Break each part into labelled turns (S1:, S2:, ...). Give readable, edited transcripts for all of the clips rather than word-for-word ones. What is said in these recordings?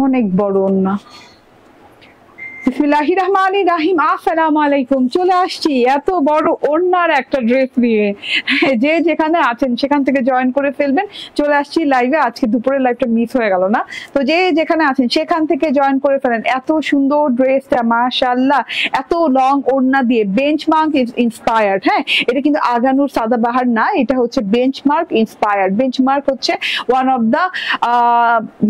S1: অনেক বড় ওড়না। বিসমিল্লাহির রহমানির রহিম, আসসালামু আলাইকুম। চলে আসছি এত বড় ওড়নার একটা ড্রেস নিয়ে। যে যেখানে আছেন সেখান থেকে জয়েন করে ফেলবেন। চলে আসছি লাইভে, আজকে দুপুরের লাইভটা মিস হয়ে গেল না, তো যে যেখানে আছেন সেখান থেকে জয়েন করে ফেলেন। এত সুন্দর ড্রেসটা, মাশাআল্লাহ, এত লং ওড়না দিয়ে বেঞ্চমার্ক ইন্সপায়ার্ড। হ্যাঁ, এটা কিন্তু আগানুর সাদাবাহার না, এটা হচ্ছে বেঞ্চমার্ক ইন্সপায়ার্ড। বেঞ্চমার্ক হচ্ছে one of the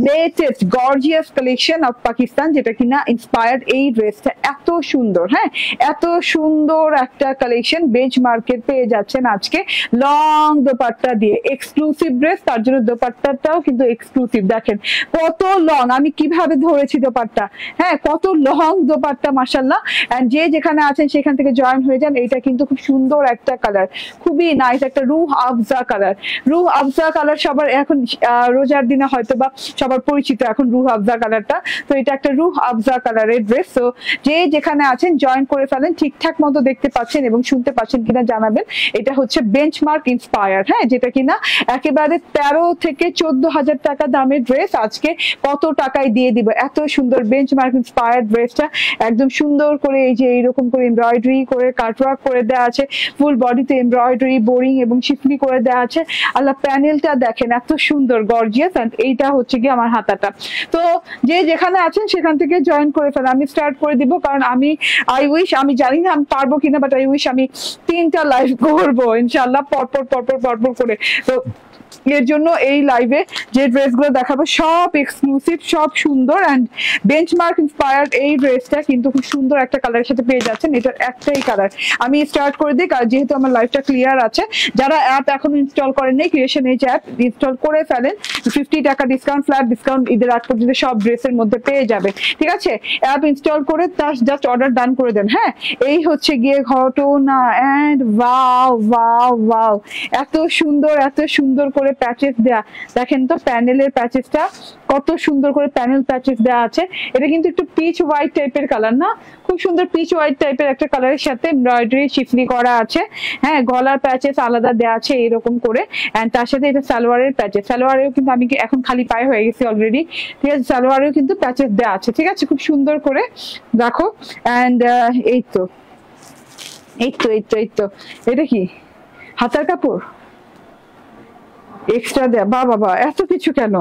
S1: latest gorgeous collection of Pakistan, যেটা কিনা ইন্সপায়ার্ড। এই ড্রেসটা এত সুন্দর, হ্যাঁ, এত সুন্দর একটা কালেকশন বেঞ্চমার্কের পেয়ে যাচ্ছেন আজকে লং দোপাট্টা দিয়ে। এক্সক্লুসিভ ড্রেস, তার জন্য দোপাট্টাটাও কিন্তু এক্সক্লুসিভ। দেখেন কত লং, আমি কিভাবে ধরেছি দোপাট্টা, হ্যাঁ, কত লং দোপাট্টা, মাশাআল্লাহ। এন্ড যে যেখানে আছেন সেখান থেকে জয়েন হয়ে যান। এটা কিন্তু খুব সুন্দর একটা কালার, খুবই নাইস একটা রুহ আফজা কালার। রুহ আফজা কালার সবার এখন রোজার দিনে হয়তো বা সবার পরিচিত এখন রুহ আফজা কালারটা। তো এটা একটা রুহ আফজা কালারের ড্রেস। তো যে যেখানে আছেন জয়েন করে ফেলেন। ঠিকঠাক মতো দেখতে পাচ্ছেন এবং শুনতে পাচ্ছেন কিনা জানাবেন। এটা হচ্ছে বেঞ্চমার্ক ইন্সপায়ার্ড, হ্যাঁ, যেটা কিনা একেবারে 13 থেকে 14,000 টাকা দামের ড্রেস আজকে কত টাকায় দিয়ে দিব। এত সুন্দর বেঞ্চমার্ক ইন্সপায়ার্ড ড্রেসটা একদম সুন্দর করে এই যে এইরকম করে এমব্রয়ডারি করে কাটওয়ার্ক করে দেওয়া আছে, ফুল বডিতে এমব্রয়ডারি, বোরিং এবং শিফলি করে দেওয়া আছে। আল্লাহ, প্যানেলটা দেখেন এত সুন্দর গর্জিয়াস। এন্ড এইটা হচ্ছে কি আমার হাতাটা। তো যে যেখানে আছেন সেখান থেকে জয়েন করে ফেলেন। আমি স্টার্ট করে দিব, কারণ আমি জানি না আমি পারবো কিনা, বাট আমি 3টা লাইভ করবো ইনশাআল্লাহ পরপর করে। তো এর জন্য এই লাইভে যে ড্রেসগুলো দেখাবো সব এক্সক্লুসিভ, সব সুন্দর। এন্ড বেঞ্চমার্ক ইন্সপায়ার্ড এই ড্রেসটা কিন্তু খুব সুন্দর একটা কালারের সাথে পেয়ে যাচ্ছেন। এটার একটাই কালার। আমি স্টার্ট করে দিই, কারণ যেহেতু আমার লাইভটা ক্লিয়ার আছে। যারা অ্যাপ এখন ইনস্টল করেন নাই, ক্রিয়েশন এজ অ্যাপ ইনস্টল করে ফেলেন। 50 টাকা ডিসকাউন্ট, ফ্ল্যাট ডিসকাউন্ট ঈদের আগ পর্যন্ত সব ড্রেসের মধ্যে পেয়ে যাবে, ঠিক আছে? অ্যাপ ইনস্টল করে তার জাস্ট অর্ডার ডান করে দেন। হ্যাঁ, এই হচ্ছে গিয়ে ঘটনা। এন্ড ওয়াও ওয়াও ওয়াও, এত সুন্দর করে প্যাচেস দেয়া। দেখেন তো প্যানেলের প্যাচেসটা কত সুন্দর করে প্যানেল প্যাচেস দেওয়া আছে। এটা কিন্তু একটু পিচ হোয়াইট টাইপের কালার না, খুব সুন্দর পিচ হোয়াইট টাইপের একটা কালারের সাথে এমব্রয়ডারি শিফলি করা আছে। হ্যাঁ, গলার প্যাচেস আলাদা দেওয়া আছে এরকম করে। এন্ড তার সাথে এটা সালোয়ারের প্যাচেস, সালোয়ারেও কিন্তু আমি এখন খালি পায়ে হয়ে গেছি অলরেডি, ঠিক আছে? সালোয়ারেও কিন্তু প্যাচেস দেওয়া আছে, ঠিক আছে? খুব সুন্দর করে দেখো। এন্ড এই তো এটা কি হাতার কাপড় এক্সট্রা দেয়া? বাবা এত কিছু কেন?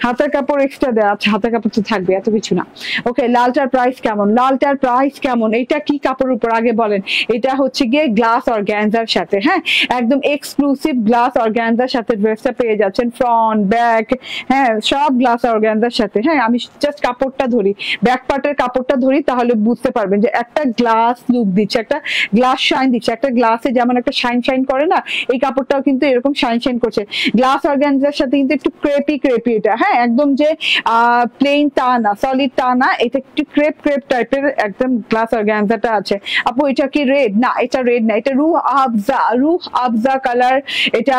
S1: হাতের কাপড় এক্সট্রা দেওয়া আছে, হাতের কাপড় তো থাকবে, এত কিছু না। ওকে, লালটার প্রাইস কেমন? লালটার প্রাইস কেমন? এটা কি কাপড়ের উপর আগে বলেন? এটা হচ্ছে গিয়ে গ্লাস অর্গানজার সাথে, হ্যাঁ, একদম এক্সক্লুসিভ গ্লাস অর্গানজার সাথে ড্রেসটা পেয়ে যাচ্ছেন। ফ্রন্ট ব্যাক, হ্যাঁ, সব গ্লাস অর্গানজার সাথে। হ্যাঁ, আমি জাস্ট কাপড়টা ধরি, ব্যাক পার্টের কাপড়টা ধরি, তাহলে বুঝতে পারবেন যে একটা গ্লাস লুক দিচ্ছে, একটা গ্লাস শাইন দিচ্ছে। একটা গ্লাসে যেমন একটা শাইন করে না, এই কাপড়টাও কিন্তু এরকম শাইন করছে। গ্লাস অর্গানজার সাথে কিন্তু একটু ক্রেপি এটা, হ্যাঁ, একদম যে প্লেন তা না, সলিড তা না, এটা একটু ক্রেপ টাইপের একদম গ্লাস অর্গানজাটা আছে। আপু এটা কি রেড? না, এটা রেড না, এটা রুহ আফজা কালার। এটা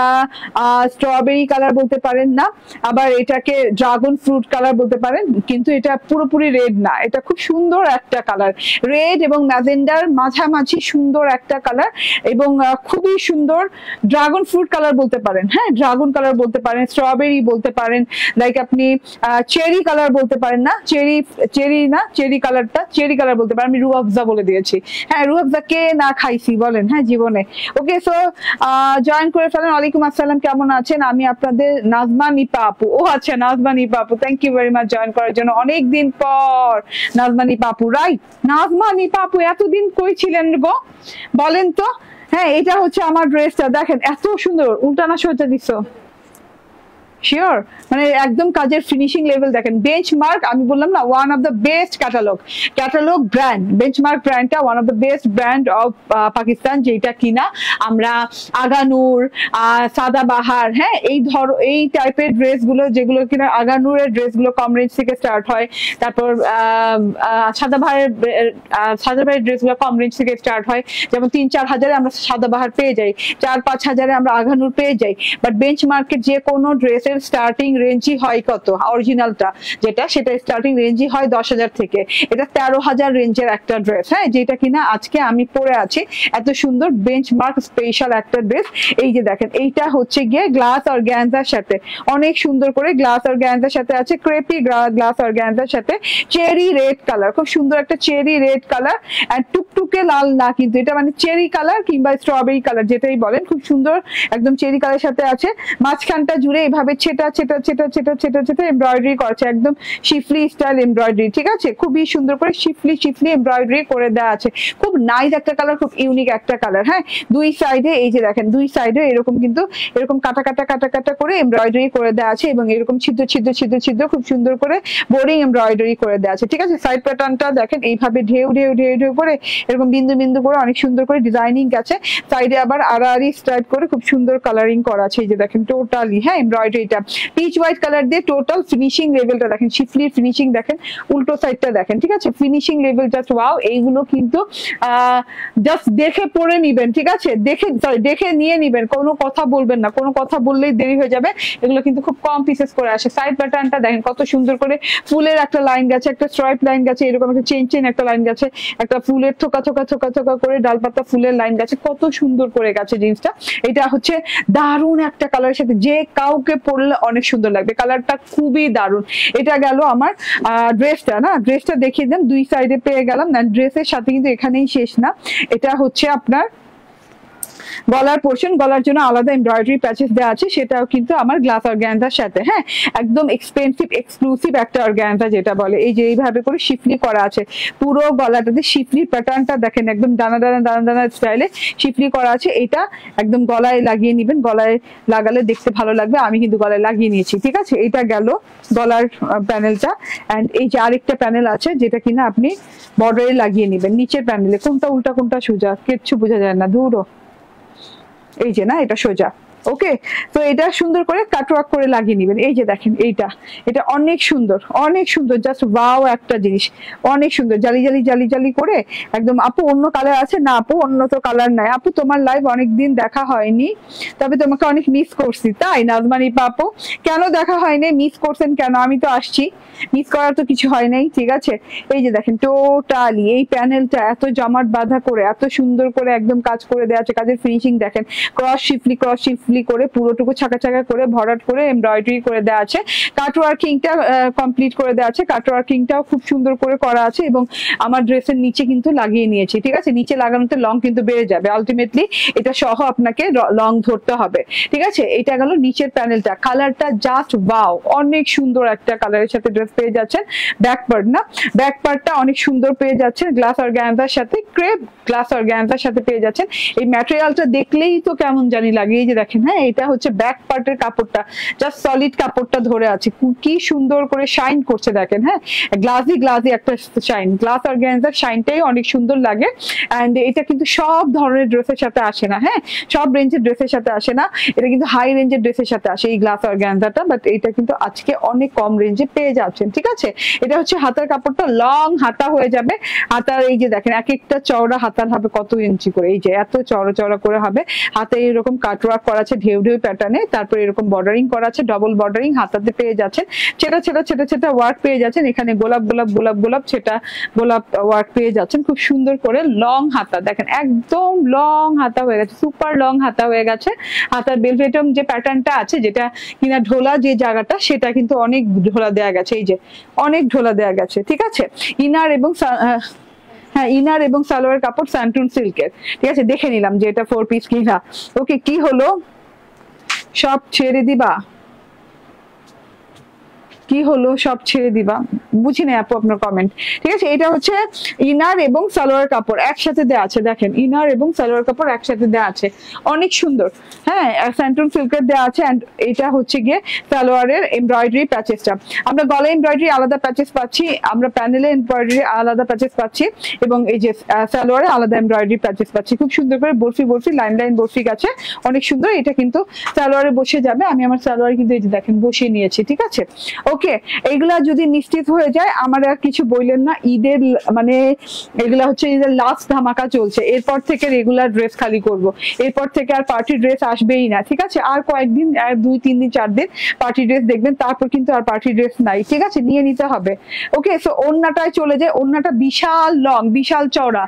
S1: স্ট্রবেরি কালার বলতে পারেন না, আবার এটাকে ড্রাগন ফ্রুট কালার বলতে পারেন, কিন্তু এটা পুরোপুরি রেড না। এটা খুব সুন্দর একটা কালার, রেড এবং ম্যাজেন্ডার মাঝামাঝি সুন্দর একটা কালার, এবং খুবই সুন্দর ড্রাগন ফ্রুট কালার বলতে পারেন। হ্যাঁ, ড্রাগন কালার বলতে পারেন, স্ট্রবেরি বলতে পারেন, লাইক আপনি চেরি কালার বলতে পারেন না, চেরি কালার বলতে পারেন। আমি রুহ আফজা বলে দিয়েছি। হ্যাঁ, রুহ আফজা কে না খাইছি বলেন, হ্যাঁ, জীবনে। ওকে, সো জয়েন করে ফেলেন। ওয়ালাইকুম আসসালাম, কেমন আছেন? আমি আপনাদের নাজমা নিপা আপু। ও আচ্ছা, নাজমা নিপা আপু, thank you very much join করার জন্য। অনেকদিন পর নাজমা নিপা আপু, রাইট? নাজমা নিপা আপু এতদিন কই ছিলেন গো বলেন তো? হ্যাঁ, এটা হচ্ছে আমার ড্রেসটা, দেখেন এত সুন্দর। উল্টানা সোজা দিছো, শিওর, মানে একদম কাজের ফিনিশিং লেভেল দেখেন। বেঞ্চমার্ক, আমি বললাম না, one of the best catalogue brand. Benchmark ব্র্যান্ডটা one of the best brand of Pakistan, যেটা কিনা আমরা আগানুর, সাদাবাহার, হ্যাঁ, এই টাইপের ড্রেসগুলো, যেগুলো কিনা আগানুরের ড্রেসগুলো কম রেঞ্জ থেকে স্টার্ট হয়। তারপর সাদাবাহারের ড্রেসগুলো কম রেঞ্জ থেকে স্টার্ট হয়, যেমন 3-4 হাজারে আমরা সাদাবাহার পেয়ে যাই, 4-5 হাজারে আমরা আগানুর পেয়ে যাই। বাট বেঞ্চমার্কের যে কোনো ড্রেসের ড্রেসের স্টার্টিং রেঞ্জই হয় কত, অরিজিনালটা যেটা সেটা স্টার্টিং রেঞ্জই হয় 10,000 থেকে। এটা 13,000 রেঞ্জের একটা ড্রেস, হ্যাঁ, যেটা কিনা আজকে আমি পরে আছি। এত সুন্দর বেঞ্চমার্ক স্পেশাল একটা ড্রেস। এই যে দেখেন, এইটা হচ্ছে গিয়ে গ্লাস অর্গানজার সাথে, অনেক সুন্দর করে গ্লাস অর্গানজার সাথে আছে, ক্রেপি গ্লাস অর্গানজার সাথে চেরি রেড কালার, খুব সুন্দর একটা চেরি রেড কালার, এন্ড টুকটুকে লাল না কিন্তু, এটা মানে চেরি কালার কিংবা স্ট্রবেরি কালার যেটাই বলেন, খুব সুন্দর একদম চেরি কালার সাথে আছে। মাঝখানটা জুড়ে এইভাবে ছেটা ছেটা ছেটা ছেটা ছেটা ছেটা এমব্রয়ডারি করেছে, একদম শিফলি স্টাইল এমব্রয়ডারি, ঠিক আছে, খুবই সুন্দর করে শিফলি শিফলি এমব্রয়ডারি করে দেওয়া আছে। খুব নাইস একটা কালার, খুব ইউনিক একটা কালার। হ্যাঁ, দুই সাইডে এই যে দেখেন, দুই সাইডে এরকম কিন্তু এরকম কাটা কাটা কাটা কাটা করে এমব্রয়ডারি করে দেওয়া আছে, এবং এরকম ছিদ্র ছিদ্র ছিদ্র ছিদ্র খুব সুন্দর করে বোরিং এমব্রয়ডারি করে দেওয়া আছে, ঠিক আছে। সাইড প্যাটার্নটা দেখেন, এইভাবে ঢেউ ঢেউ ঢেউ ঢেউ করে এরকম বিন্দু বিন্দু করে অনেক সুন্দর করে ডিজাইনিং আছে। সাইডে আবার আড়াআড়ি স্টাইল করে খুব সুন্দর কালারিং করা আছে। এই যে দেখেন টোটালি, হ্যাঁ, এমব্রয়ডারিটা পিচ হোয়াইট কালার দিয়ে টোটাল ফিনিশিং লেভেলটা দেখেন, শিফলির ফিনিশিং দেখেন, উল্টো সাইডটা দেখেন, ঠিক আছে, ফিনিশিং লেভেল জাস্ট ওয়াও। এইগুলো কিন্তু জাস্ট দেখে পরে নিবেন, ঠিক আছে, দেখে নিয়ে নিবেন, কোনো কথা বলবেন না, কোনো কথা বললেই দেরি হয়ে যাবে। এগুলো কিন্তু খুব কম পিসেস করে আসে। সাইড প্যাটার্নটা দেখেন কত সুন্দর করে, ফুলের একটা লাইন গেছে, একটা স্ট্রাইপ লাইন গেছে, এরকম একটা চেন চেন একটা লাইন গেছে, একটা ফুলের থোকা থোকা থোকা থোকা করে ডালপাতা ফুলের লাইন গেছে, কত সুন্দর করে গেছে জিনিসটা। এটা হচ্ছে দারুণ একটা কালারের সাথে, যে কাউকে পরলে অনেক সুন্দর লাগবে, কালারটা খুবই দারুণ। এটা গেল আমার ড্রেসটা, না ড্রেসটা দেখিয়ে দেন, দুই সাইডে পেয়ে গেলাম না। ড্রেসের সাথে কিন্তু এখানেই শেষ না, এটা হচ্ছে আপনার গলার পোর্শন, গলার জন্য আলাদা এমব্রয়ডারি প্যাচেস দেওয়া আছে, সেটাও কিন্তু আমার গ্লাস অর্গানজার সাথে, হ্যাঁ, একদম এক্সপেন্সিভ এক্সক্লুসিভ একটা অর্গানজা যেটা বলে। এই যে এইভাবে করে শিফলি করা আছে, পুরো গলাটাতে শিফলি প্যাটার্নটা দেখেন, একদম দানা দানা দানা দানা স্টাইলে শিফলি করা আছে। এটা একদম গলায় লাগিয়ে নিবেন, গলায় লাগালে দেখতে ভালো লাগবে। আমি কিন্তু গলায় লাগিয়ে নিয়েছি, ঠিক আছে। এটা গেল গলার প্যানেলটা, এন্ড এই যে আরেকটা প্যানেল আছে যেটা কিনা আপনি বর্ডারে লাগিয়ে নিবেন, নিচের প্যানেলে। কোনটা উল্টা কোনটা সোজা কিচ্ছু বোঝা যায় না, দূরও। এই যে না, এটা সোজা, ওকে। তো এটা সুন্দর করে কাটওয়ার্ক করে লাগিয়ে নিবেন। এই যে দেখেন, এটা অনেক সুন্দর, অনেক সুন্দর, জাস্ট ওয়াও একটা জিনিস, অনেক সুন্দর, জালি জালি জালি জালি করে একদম। আপু অন্য কালার আছে না? আপু অন্য তো কালার নাই। আপু তোমার লাইভ অনেকদিন দেখা হয়নি, তবে তোমাকে অনেক মিস করছি। তাই নাজমানি আপু, কেন দেখা হয়নি? মিস করছেন কেন? আমি তো আসছি, মিস করার তো কিছু হয় নাই, ঠিক আছে। এই যে দেখেন টোটালি এই প্যানেলটা এত জমাট বাঁধা করে, এত সুন্দর করে একদম কাজ করে দেওয়া আছে। কাজের ফিনিশিং দেখেন, ক্রস শিফলি করে পুরোটুকু ছাকা ছাকা করে ভরাট করে এমব্রয়ডারি করে দেওয়া আছে। কাটওয়ার্কিংটা কমপ্লিট করে দেওয়া আছে, কাটওয়ার্কিংটাও খুব সুন্দর করে করা আছে, এবং আমার ড্রেসের নিচে কিন্তু লাগিয়ে নিয়েছি, ঠিক আছে। নিচে লাগানোতে লং কিন্তু বেড়ে যাবে, আলটিমেটলি এটা সহ আপনাকে লং ধরতে হবে, ঠিক আছে। এটা গেল নিচের প্যানেলটা, কালারটা জাস্ট ওয়াও, অনেক সুন্দর একটা কালারের সাথে ড্রেস পেয়ে যাচ্ছেন। ব্যাক পার্ট না, ব্যাক পার্টটা অনেক সুন্দর পেয়ে যাচ্ছেন, গ্লাস অর্গানজার সাথে, ক্রেপ গ্লাস অর্গানজার সাথে পেয়ে যাচ্ছেন। এই ম্যাটেরিয়ালটা দেখলেই তো কেমন জানি লাগে। এই যে দেখেন, হ্যাঁ, এটা হচ্ছে ব্যাক পার্টের কাপড়টা, জাস্ট সলিড কাপড়টা ধরে আছে, কি সুন্দর করে শাইন করছে দেখেন, হ্যাঁ, গ্লাসি গ্লাসি একটা শাইন, গ্লাস অর্গানজার শাইনটাই অনেক সুন্দর লাগে। এন্ড এটা কিন্তু সব ধরনের ড্রেসের সাথে আসে না, হ্যাঁ, সব রেঞ্জের ড্রেসের সাথে আসে না, এটা কিন্তু হাই রেঞ্জের ড্রেসের সাথে আসে এই গ্লাস অর্গানজাটা, বাট এটা কিন্তু আজকে অনেক কম রেঞ্জে পেয়ে যাচ্ছেন, ঠিক আছে। এটা হচ্ছে হাতার কাপড়টা, লং হাতা হয়ে যাবে। হাতার এই যে দেখেন, এক একটা চওড়া হাতার হবে কত ইঞ্চি করে, এই যে এত চওড়া চওড়া করে হবে। হাতে এরকম কাটওয়ার্ক করা আছে ঢেউ ঢেউ প্যাটার্নে, তারপরে এরকম বর্ডারিং করা আছে, ডবল বর্ডারিং হাতাতে পেয়ে যাচ্ছেন। ছেটা ছেটা ছেটা ছেটা ওয়ার্ক পেয়ে যাচ্ছেন, এখানে গোলাপ গোলাপ গোলাপ গোলাপ ছেটা গোলাপ ওয়ার্ক পেয়ে যাচ্ছেন, খুব সুন্দর করে। লং হাতা দেখেন, একদম লং হাতা হয়ে গেছে, সুপার লং হাতা হয়ে গেছে। হাতার বেলভেটম যে প্যাটার্নটা আছে, যেটা কিনা ঢোলা যে জায়গাটা, সেটা কিন্তু অনেক ঢোলা দেয়া গেছে, এই যে অনেক ঢোলা দেয়া গেছে, ঠিক আছে। ইনার এবং হ্যাঁ, ইনার এবং সালোয়ার কাপড় স্যান্টুন সিল্কের, ঠিক আছে। দেখে নিলাম যে এটা 4 পিস কিনা। ওকে, কি হলো, সব ছেড়ে দিবা? কি হলো, সব ছেড়ে দিবা? বুঝি না আপু আপনার কমেন্ট, ঠিক আছে। এটা হচ্ছে ইনার এবং সালোয়ার কাপড় একসাথে দেওয়া আছে, দেখেন, ইনার এবং সালোয়ার কাপড় একসাথে দেওয়া আছে, অনেক সুন্দর, হ্যাঁ, স্যান্টুন সিল্কের দেওয়া আছে। এন্ড এটা হচ্ছে গিয়ে সালোয়ারের এমব্রয়ডারি প্যাচেসটা, আমরা গলায় এমব্রয়ডারি আলাদা প্যাচেস পাচ্ছি, আমরা প্যানেলে এমব্রয়ডারি আলাদা প্যাচেস পাচ্ছি, এবং এই যে সালোয়ারে আলাদা এমব্রয়ডারি প্যাচেস পাচ্ছি। খুব সুন্দর করে বরফি বরফি লাইন লাইন বরফি গেছে, অনেক সুন্দর। এটা কিন্তু সালোয়ারে বসে যাবে, আমি আমার সালোয়ারে কিন্তু এই যে দেখেন বসিয়ে নিয়েছি, ঠিক আছে। ওকে, এগুলা যদি নিশ্চিত হয়ে যায় আমার আর কিছু বললেন না। ঈদের মানে এগুলা হচ্ছে ঈদের লাস্ট ধামাকা চলছে, এরপর থেকে রেগুলার ড্রেস খালি করব, এরপর থেকে আর পার্টি ড্রেস আসবেই না, ঠিক আছে? আর কয়েকদিন, 2-3 দিন 4 দিন পার্টি ড্রেস দেখবেন, তারপর কিন্তু আর পার্টি ড্রেস নাই, ঠিক আছে? নিয়ে নিতে হবে। ওকে, সো ওড়নাটায় চলে যায়। ওড়নাটা বিশাল লং, বিশাল চওড়া,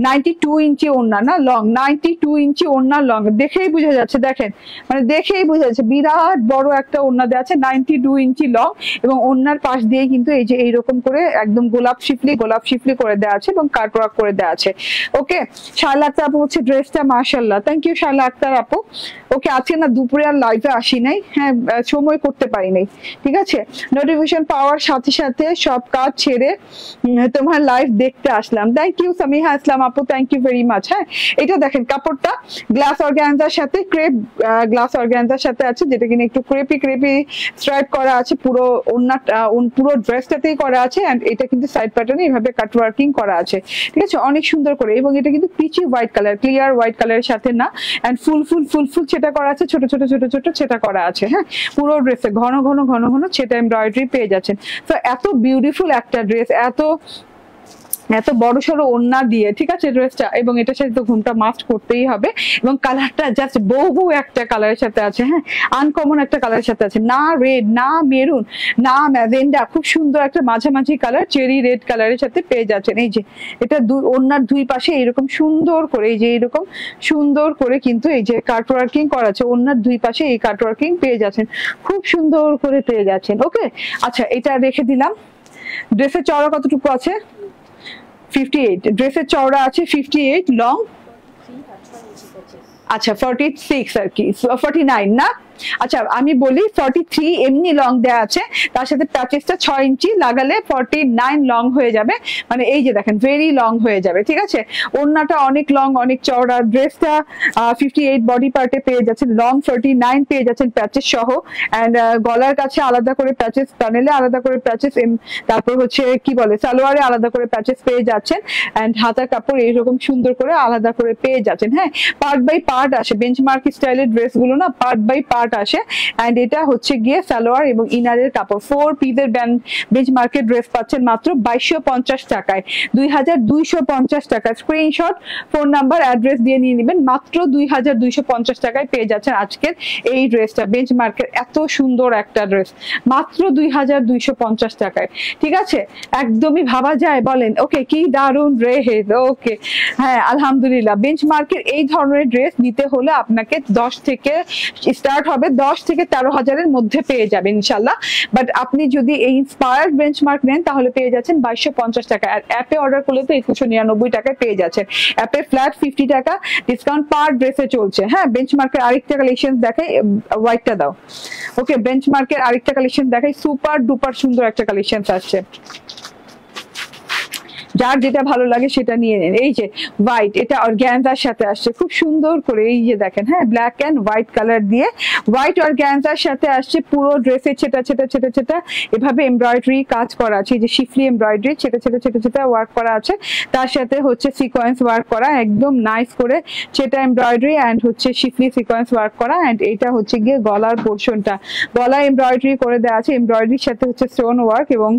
S1: 92 ইঞ্চি ওড়না, না লং, 92 ইঞ্চি ওড়না লং, দেখেই বোঝা যাচ্ছে, দেখেন মানে দেখেই বোঝা যাচ্ছে বিরাট বড় একটা ওড়না দেওয়া আছে, 92 ইঞ্চি লং। এবং ওড়নার পাশ দিয়ে কিন্তু এই যে এইরকম করে একদম গোলাপ শিফলি করে দেওয়া আছে এবং কাট ওয়ার্ক করে দেওয়া আছে। ওকে, শায়লা আক্তার আপু হচ্ছে ড্রেসটা মাশাআল্লাহ, থ্যাংক ইউ শায়লা আক্তার আপু। ওকে, আজকে না দুপুরে আর লাইভে আসি নাই, হ্যাঁ সময় করতে পারি নাই, ঠিক আছে? নোটিফিকেশন পাওয়ার সাথে সাথে সব কাজ ছেড়ে তোমার লাইভ দেখতে আসলাম। থ্যাংক ইউ সামিহা ইসলাম আপু, থ্যাংক ইউ ভেরি মাচ। হ্যাঁ, এটা দেখেন কাপড়টা গ্লাস অর্গানজার সাথে ক্রেপ গ্লাস অর্গানজার সাথে আছে, যেটা কিনা একটু ক্রেপি স্ট্রাইপ করা আছে, পুরো ওড়নাটা পুরো ড্রেসটাতেই করা আছে। এন্ড এটা কিন্তু সাইড প্যাটার্নে এইভাবে কাট ওয়ার্কিং করা আছে, ঠিক আছে? অনেক সুন্দর করে। এবং এটা কিন্তু peachy white colour, clear white কালারের সাথে না, এন্ড ফুল ছেটা করা আছে, ছোট ছোট ছেটা করা আছে। হ্যাঁ, পুরো ড্রেসে ঘন ঘন ছেটা এমব্রয়ডারি পেয়ে যাচ্ছেন। তো এত বিউটিফুল একটা ড্রেস, এত বড় সড়ো ওড়না দিয়ে, ঠিক আছে ড্রেসটা, এবং এটার সাথে তো ঘুমটা মাস্ট করতেই হবে। এবং কালারটা জাস্ট বউ একটা কালারের সাথে আছে, হ্যাঁ আনকমন একটা কালারের সাথে আছে, না রেড না মেরুন না ম্যাজেন্ডা, খুব সুন্দর একটা মাঝামাঝি কালার, চেরি রেড কালারের সাথে পেয়ে যাচ্ছেন। এই যে এটা ওড়নার দুই পাশে এরকম সুন্দর করে, এই যে এরকম সুন্দর করে কিন্তু এই যে কাট ওয়ার্কিং করা আছে, ওড়নার দুই পাশে এই কাট ওয়ার্কিং পেয়ে যাচ্ছেন, খুব সুন্দর করে পেয়ে যাচ্ছেন। ওকে, আচ্ছা এটা রেখে দিলাম। ড্রেসের চওড়া কতটুকু আছে? 58। ড্রেসের চওড়া আছে 58, লং আচ্ছা 46 আর কি, 49 না? আচ্ছা আমি বলি 43 এমনি লং দেয়া আছে, তার সাথে প্যাচেসটা 6 ইঞ্চি লাগালে 49 লং হয়ে যাবে। মানে এই যে দেখেন ভেরি লং হয়ে যাবে, ঠিক আছে? ওড়নাটা অনেক লং, অনেক চওড়া। ড্রেসটা 58 বডি পার্টে পেয়ে যাচ্ছেন, লং 49 পেয়ে যাচ্ছেন প্যাচেস সহ। এন্ড গলার কাছে আলাদা করে প্যাচেস, টানেলে আলাদা করে প্যাচেস, তারপর হচ্ছে কি বলে সালোয়ারে আলাদা করে প্যাচেস পেয়ে যাচ্ছেন। এন্ড হাতার কাপড় এইরকম সুন্দর করে আলাদা করে পেয়ে যাচ্ছেন। হ্যাঁ, পার্ট বাই পার্ট আসে, বেঞ্চমার্ক স্টাইলের ড্রেস গুলো না পার্ট বাই পার্ট আসে। এন্ড এটা হচ্ছে গিয়ে সালোয়ার এবং ইনারের কাপড়। 4 পিসের বেঞ্চমার্কের ড্রেস পাচ্ছেন মাত্র 2250 টাকায়, 2250 টাকা। স্ক্রিনশট, ফোন নাম্বার, অ্যাড্রেস দিয়ে নিয়ে নেবেন, মাত্র 2250 টাকায় পেয়ে যাচ্ছেন আজকের এই ড্রেসটা। বেঞ্চমার্কের এত সুন্দর একটা ড্রেস মাত্র 2250 টাকায়, ঠিক আছে? একদমই ভাবা যায় বলেন? ওকে, কি দারুণ ড্রেস। ওকে, হ্যাঁ আলহামদুলিল্লাহ। বেঞ্চমার্কের এই ধরনের ড্রেস নিতে হলে আপনাকে 10 থেকে স্টার্ট হবে, 10 থেকে 13 হাজারের মধ্যে পেয়ে যাবেন ইনশাল্লাহ। বাট আপনি যদি এই ইন্সপায়ার্ড বেঞ্চমার্ক নেন তাহলে পেয়ে যাচ্ছেন 2250 টাকা। আর অ্যাপে অর্ডার করলে তো 2199 টাকায় পেয়ে যাচ্ছেন। অ্যাপে ফ্ল্যাট 50 টাকা ডিসকাউন্ট পার ড্রেসে চলছে। হ্যাঁ, বেঞ্চমার্কের আরেকটা কালেকশন দেখাই, হোয়াইটটা দাও। ওকে, বেঞ্চমার্কের আরেকটা কালেকশন দেখাই, সুপার ডুপার সুন্দর একটা কালেকশন আসছে, যার যেটা ভালো লাগে সেটা নিয়ে নেন। এই যে হোয়াইট, এটা অর্গানজার সাথে আসছে খুব সুন্দর করে, এই যে দেখেন, হ্যাঁ ব্ল্যাক এন্ড হোয়াইট কালার দিয়ে হোয়াইট অর্গানজার সাথে আসছে। পুরো ড্রেসে ছেটা এভাবে এমব্রয়ডারি কাজ করা আছে, এই যে শিফলি এমব্রয়ডারি ছেটা ওয়ার্ক করা আছে, তার সাথে হচ্ছে সিকোয়েন্স ওয়ার্ক করা, একদম নাইস করে ছেটা এমব্রয়ডারি এন্ড হচ্ছে শিফলি সিকোয়েন্স ওয়ার্ক করা। এন্ড এটা হচ্ছে গিয়ে গলার পোর্শনটা, গলা এমব্রয়ডারি করে দেওয়া আছে, এমব্রয়ডারির সাথে হচ্ছে স্টোন ওয়ার্ক এবং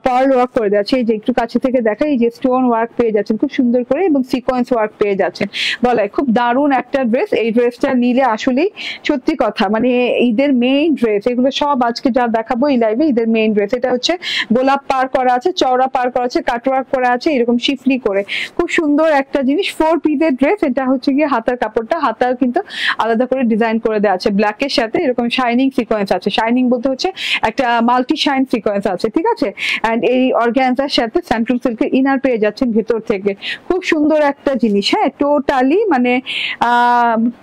S1: পার্ল ওয়ার্ক করে দেওয়া আছে। এই যে একটু কাছে থেকে দেখা, এই যে স্টোন ওয়ার্ক পেয়ে যাচ্ছেন খুব সুন্দর করে এবং সিকোয়েন্স ওয়ার্ক পেয়ে যাচ্ছেন গলায়। খুব দারুণ একটা ড্রেস। এই ড্রেসটা নিলে আসলেই সত্যি কথা মানে ঈদের মেইন ড্রেস, এগুলো সব আজকে যা দেখাবো এই লাইভে ঈদের মেইন ড্রেস। এটা হচ্ছে গোলাপ পার করা আছে, চওড়া পার করা আছে, কাটওয়ার্ক করা আছে এরকম শিফলি করে, খুব সুন্দর একটা জিনিস। 4 পিসের ড্রেস। এটা হচ্ছে গিয়ে হাতার কাপড়টা, হাতার কিন্তু আলাদা করে ডিজাইন করে দেওয়া আছে, ব্ল্যাকের সাথে এরকম শাইনিং সিকোয়েন্স আছে। শাইনিং বলতে হচ্ছে একটা মাল্টি শাইন সিকোয়েন্স আছে, ঠিক আছে? এন্ড এই অর্গানজার সাথে সেন্ট্রাল সিল্কের ইনার পেয়ে যাচ্ছেন ভেতর থেকে, খুব সুন্দর একটা জিনিস। হ্যাঁ, টোটালি মানে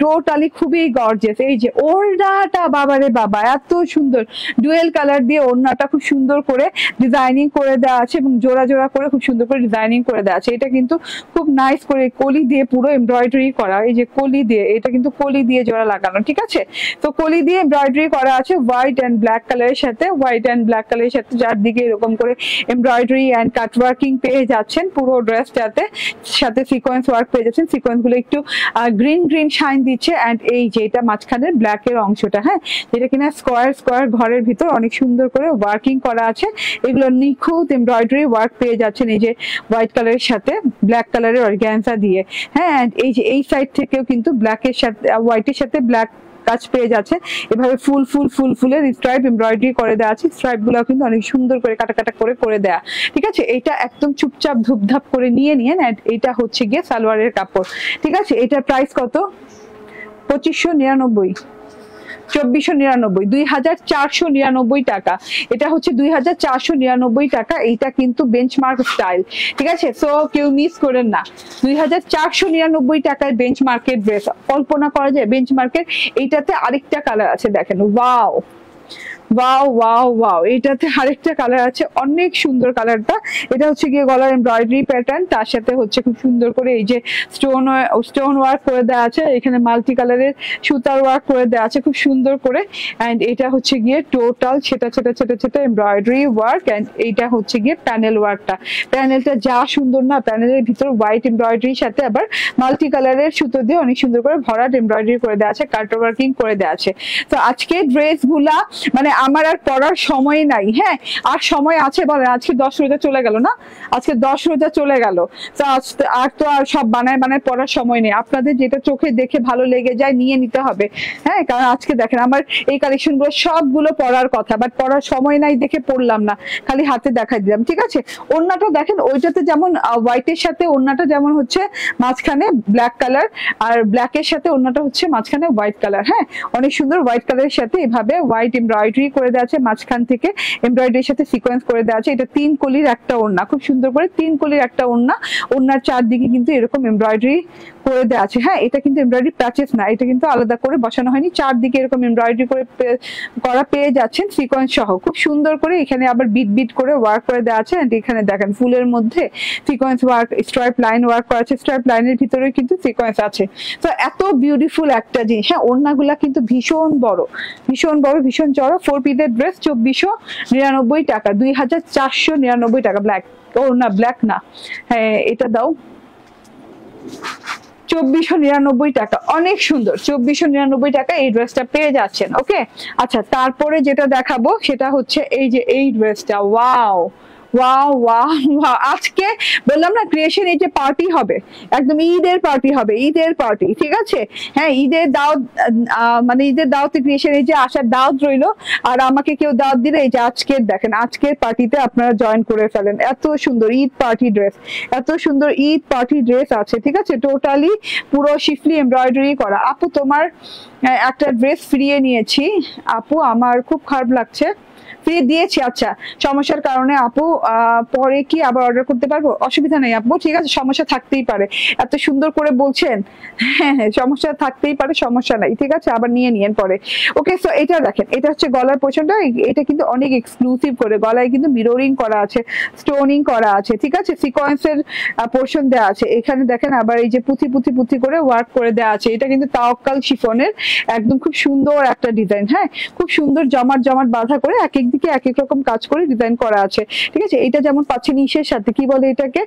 S1: টোটালি খুবই গর্জিয়াস। এই যে ওড়নাটা, বাবারে বাবা এত সুন্দর, ডুয়েল কালার দিয়ে ওড়নাটা খুব সুন্দর করে ডিজাইনিং করে দেওয়া আছে এবং জোড়া জোড়া করে খুব সুন্দর করে ডিজাইনিং করে দেওয়া আছে। এটা কিন্তু খুব নাইস করে কলি দিয়ে পুরো এমব্রয়ডারি করা, এই যে কলি দিয়ে, এটা কিন্তু কলি দিয়ে জোড়া লাগানো, ঠিক আছে? তো কলি দিয়ে এমব্রয়ডারি করা আছে হোয়াইট এন্ড ব্ল্যাক কালারের সাথে, হোয়াইট এন্ড ব্ল্যাক কালারের সাথে, যার দিকে এরকম করে এমব্রয়ডারি এন্ড কাটওয়ার্কিং পেয়ে পেয়ে যাচ্ছেন পুরো ড্রেসটাতে, সাথে সিকোয়েন্স ওয়ার্ক পেয়ে যাচ্ছেন। সিকোয়েন্স গুলো একটু গ্রিন গ্রিন শাইন দিচ্ছে। অ্যান্ড এই যে এটা মাঝখানের ব্ল্যাক এর অংশটা, হ্যাঁ, যেটা কিনা স্কোয়ার স্কোয়ার ঘরের ভিতর অনেক সুন্দর করে ওয়ার্কিং করা আছে। এগুলো নিখুঁত এমব্রয়ডারি ওয়ার্ক পেয়ে যাচ্ছেন এই যে হোয়াইট কালারের সাথে ব্ল্যাক কালারের অর্গানজা দিয়ে, হ্যাঁ। এই যে এই সাইড থেকেও কিন্তু ব্ল্যাকের সাথে হোয়াইটের সাথে ব্ল্যাক কাজ পেয়ে যাচ্ছে। এভাবে ফুলের স্ট্রাইপ এমব্রয়ডারি করে দেওয়া আছে। স্ট্রাইপ গুলো কিন্তু অনেক সুন্দর করে কাটা কাটা করে দেয়া, ঠিক আছে। এটা একদম চুপচাপ ধুপধাপ করে নিয়ে নিয়েন। এটা হচ্ছে গিয়ে সালোয়ারের কাপড়, ঠিক আছে। এটার প্রাইস কত? 2599, 2499, 2499 টাকা। এটা হচ্ছে 2499 টাকা। এইটা কিন্তু বেঞ্চমার্ক স্টাইল, ঠিক আছে। সো কেউ মিস করেন না, 2499 টাকায় বেঞ্চমার্কের ড্রেস। কল্পনা করা যায় বেঞ্চমার্কের। এইটাতে আরেকটা কালার আছে, দেখেন, ওয়াও ওয়াও ওয়াও ওয়াও, এটাতে আরেকটা কালার আছে, অনেক সুন্দর কালারটা। এটা হচ্ছে গিয়ে গলার এমব্রয়ডারি প্যাটার্ন, তার সাথে হচ্ছে খুব সুন্দর করে এই যে স্টোন ওয়ার্ক করে দেওয়া আছে। এখানে মাল্টি কালারের সুতার ওয়ার্ক করে দেওয়া আছে খুব সুন্দর করে। অ্যান্ড এটা হচ্ছে গিয়ে টোটাল ছেটা ছেটা ছেটা ছেটা এমব্রয়ডারি ওয়ার্ক। অ্যান্ড এইটা হচ্ছে গিয়ে প্যানেল ওয়ার্কটা। প্যানেলটা যা সুন্দর না, প্যানেলের ভিতর হোয়াইট এমব্রয়ডারির সাথে আবার মাল্টি কালারের সুতো দিয়ে অনেক সুন্দর করে ভরাট এমব্রয়ডারি করে দেওয়া আছে, কাট ওয়ার্কিং করে দেওয়া আছে। তো আজকে ড্রেস গুলা মানে আমার আর পড়ার সময় নাই, হ্যাঁ। আর সময় আছে বলেন? আজকে 10 রোজা চলে গেল না, আজকে 10 রোজা চলে গেল। তো আর তো আর সব বানায় বানায় পড়ার সময় নেই। আপনাদের যেটা চোখে দেখে ভালো লেগে যায় নিয়ে নিতে হবে, হ্যাঁ। কারণ আজকে দেখেন আমার এই কালেকশন গুলো সবগুলো পড়ার কথা, বাট পড়ার সময় নাই দেখে পড়লাম না, খালি হাতে দেখাই দিলাম, ঠিক আছে। ওড়নাটা দেখেন, ওইটাতে যেমন হোয়াইটের সাথে ওড়নাটা যেমন হচ্ছে মাঝখানে ব্ল্যাক কালার, আর ব্ল্যাকের সাথে ওড়নাটা হচ্ছে মাঝখানে হোয়াইট কালার, হ্যাঁ। অনেক সুন্দর হোয়াইট কালারের সাথে এভাবে হোয়াইট এমব্রয়ডারি করে দেওয়া আছে, মাঝখান থেকে এমব্রয়ডারির সাথে সিকোয়েন্স করে দেওয়া আছে। এটা 3 কলির একটা ওড়না, খুব সুন্দর করে 3 কলির একটা ওড়না। ওড়নার চারদিকে কিন্তু এরকম এমব্রয়ডারি করে দেওয়া আছে, হ্যাঁ। এটা কিন্তু এমব্রয়ডারি প্যাচেস না, এটা কিন্তু আলাদা করে বসানো হয়নি। চারদিকে এরকম এমব্রয়ডারি করে করা পেয়ে যাচ্ছেন সিকোয়েন্স সহ, খুব সুন্দর করে। এখানে আবার বিট বিট করে ওয়ার্ক করে দেওয়া আছে। এখানে দেখেন ফুলের মধ্যে sequence work, stripe line work করা আছে। স্ট্রাইপ লাইনের ভিতরে কিন্তু সিকোয়েন্স আছে। তো এত বিউটিফুল একটা জিনিস, হ্যাঁ। ওড়নাগুলা কিন্তু ভীষণ বড়, ভীষণ চড়া। 4 পিসের ড্রেস 2499 টাকা, 2499 টাকা। ব্ল্যাক ওড়না, ব্ল্যাক না, হ্যাঁ এটা দাও। 2499 টাকা, অনেক সুন্দর। 2499 টাকা এই ড্রেসটা পেয়ে যাচ্ছেন, ওকে। আচ্ছা, তারপরে যেটা দেখাবো সেটা হচ্ছে এই যে এই ড্রেসটা, ওয়াও ওয়াও ওয়াও ওয়াও। আজকে বললাম না ক্রিয়েশন এই যে পার্টি হবে, একদম ঈদের পার্টি হবে, ঈদের পার্টি, ঠিক আছে। হ্যাঁ, ঈদের দাওয়াত, মানে ঈদের দাওয়াতে ক্রিয়েশন এই যে আসার দাওয়াত রইলো। আর আমাকে কেউ দাওয়াত দিলে এই যে আজকের দেখেন, আজকের পার্টিতে আপনারা জয়েন করে ফেলেন। এত সুন্দর ঈদ পার্টি ড্রেস, এত সুন্দর ঈদ পার্টি ড্রেস আছে, ঠিক আছে। টোটালি পুরো শিফলি এমব্রয়ডারি করা। আপু তোমার একটা ড্রেস ফিরিয়ে নিয়েছি আপু, আমার খুব খারাপ লাগছে। ফিরিয়ে দিয়েছি, আচ্ছা, সমস্যার কারণে আপু পরে কি আবার অর্ডার করতে পারবো? অসুবিধা নেই আপু, ঠিক আছে। সমস্যা থাকতেই পারে, এত সুন্দর করে বলছেন, হ্যাঁ হ্যাঁ, সমস্যা থাকতেই পারে, সমস্যা নাই, ঠিক আছে। আবার নিয়ে নিয়েন পরে, ওকে। সো এটা দেখেন, এটা হচ্ছে গলার পোর্শনটা। এটা কিন্তু অনেক এক্সক্লুসিভ করে, গলায় কিন্তু মিররিং করা আছে, স্টোনিং করা আছে, ঠিক আছে। সিকোয়েন্সের পোর্শন দেওয়া আছে। এখানে দেখেন আবার এই যে পুঁথি পুঁথি পুঁথি করে ওয়ার্ক করে দেওয়া আছে। এটা কিন্তু তাওয়াক্কাল শিফনের একদম খুব সুন্দর একটা ডিজাইন, হ্যাঁ। খুব সুন্দর জমাট জমাট বাঁধা করে এক এক দিকে এক এক রকম কাজ করে ডিজাইন করা আছে, ঠিক আছে। এটা যেমন পাচ্ছেন ইসের সাথে, কি বলে এটাকে,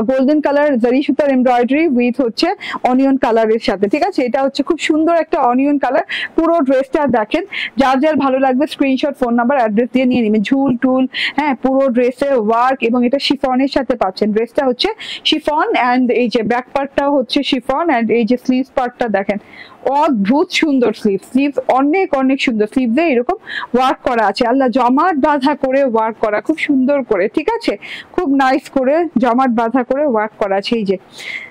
S1: গোল্ডেন কালার জারি সুতার এমব্রয়ডারি উইথ হচ্ছে অনিয়ন কালারের সাথে, ঠিক আছে। এটা হচ্ছে খুব সুন্দর একটা অনিয়ন কালার। পুরো ড্রেসটা দেখেন, যার যার ভালো লাগবে স্ক্রিনশট, ফোন নাম্বার, অ্যাড্রেস দিয়ে নিয়ে নেবেন। ঝুল টুল, হ্যাঁ, পুরো ড্রেসে ওয়ার্ক। এবং এটা শিফনের সাথে পাচ্ছেন। ড্রেসটা হচ্ছে শিফন, অ্যান্ড এই যে ব্যাক পার্টটাও হচ্ছে শিফন, অ্যান্ড এই যে স্লিভস পার্টটা দেখেন, অদ্ভুত সুন্দর স্লিভ, অনেক অনেক সুন্দর। স্লিভে এরকম ওয়ার্ক করা আছে, আল্লাহ, জমাট বাঁধা করে ওয়ার্ক করা, খুব সুন্দর করে, ঠিক আছে। খুব নাইস করে জমাট বাঁধা করে ওয়ার্ক করা আছে। এই যে,